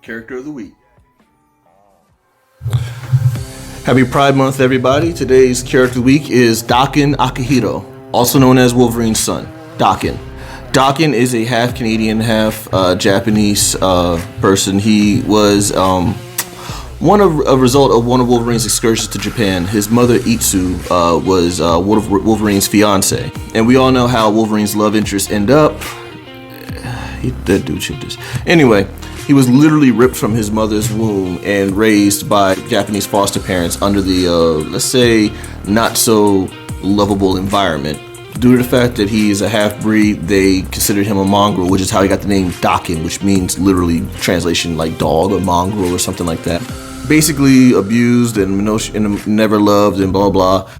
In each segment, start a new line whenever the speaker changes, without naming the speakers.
Character of the Week. Happy Pride Month, everybody. Today's Character of the Week is Dakin Akihiro, also known as Wolverine's son, Dakin. Dakin is a half Canadian, half Japanese person. He was a result of one of Wolverine's excursions to Japan. His mother, Itsu, was one of Wolverine's fiance. And we all know how Wolverine's love interests end up. That dude should just... Anyway, he was literally ripped from his mother's womb and raised by Japanese foster parents under the, let's say, not so lovable environment. Due to the fact that he is a half-breed, they considered him a mongrel, which is how he got the name Dakin, which means literally translation like dog or mongrel or something like that. Basically abused and never loved and blah blah.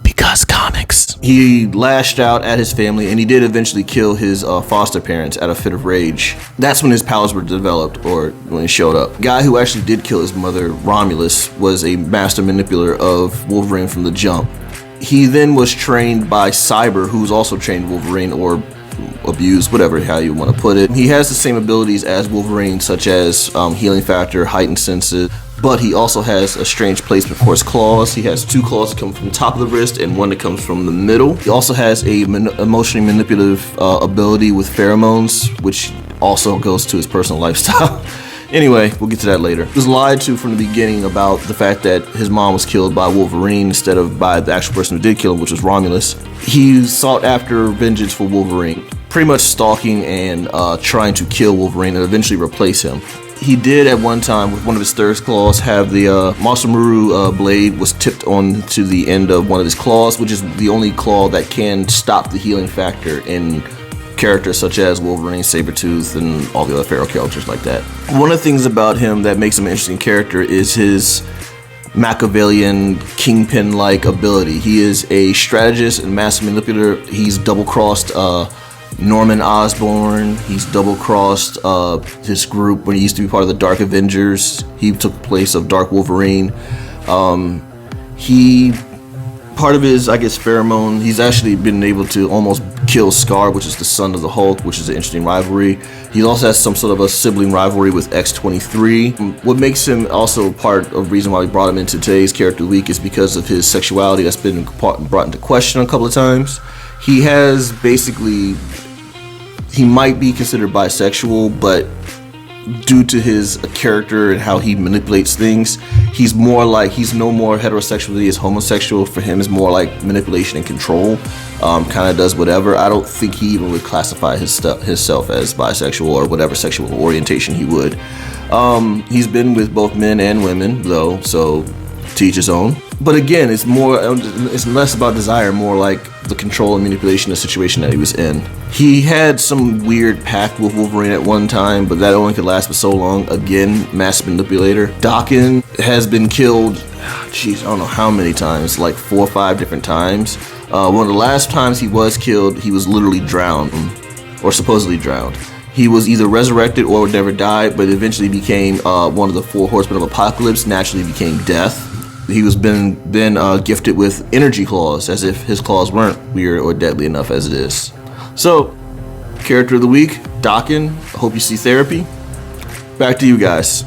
Because comics. He lashed out at his family, and he did eventually kill his foster parents at a fit of rage. That's when his powers were developed, or when he showed up. The guy who actually did kill his mother, Romulus, was a master manipulator of Wolverine from the jump. He then was trained by Cyber, who's also trained Wolverine, or abused, whatever how you want to put it. He has the same abilities as Wolverine, such as healing factor, heightened senses, but he also has a strange placement for his claws. He has two claws that come from the top of the wrist and one that comes from the middle. He also has a emotionally manipulative ability with pheromones, which also goes to his personal lifestyle. Anyway, we'll get to that later. He was lied to from the beginning about the fact that his mom was killed by Wolverine instead of by the actual person who did kill him, which was Romulus. He sought after vengeance for Wolverine, pretty much stalking and trying to kill Wolverine and eventually replace him. He did at one time, with one of his third claws, have the Masamuru blade was tipped on to the end of one of his claws, which is the only claw that can stop the healing factor in characters such as Wolverine, Sabretooth, and all the other feral characters like that. One of the things about him that makes him an interesting character is his Machiavellian kingpin-like ability. He is a strategist and master manipulator. He's double-crossed Norman Osborn. He's double-crossed his group when he used to be part of the Dark Avengers. He took the place of Dark Wolverine. Part of his, pheromone, he's actually been able to almost kill Scar, which is the son of the Hulk, which is an interesting rivalry. He also has some sort of a sibling rivalry with X-23. What makes him also part of the reason why we brought him into today's Character of the Week is because of his sexuality that's been brought into question a couple of times. He has basically, he might be considered bisexual, but due to his character and how he manipulates things, he's no more heterosexual than he is homosexual. For him, it's more like manipulation and control. Kind of does whatever. I don't think he even would classify himself as bisexual or whatever sexual orientation he would. He's been with both men and women, though, so to each his own. But again, it's less about desire, more like the control and manipulation of the situation that he was in. He had some weird pact with Wolverine at one time, but that only could last for so long. Again, master manipulator. Dakin has been killed, I don't know how many times, like 4 or 5 different times. One of the last times he was killed, he was literally drowned, or supposedly drowned. He was either resurrected or never died, but eventually became one of the 4 horsemen of Apocalypse, naturally became Death. He was then gifted with energy claws, as if his claws weren't weird or deadly enough as it is. So, Character of the Week, Dakin. I hope you see therapy. Back to you guys.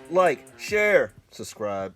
Like, share, subscribe.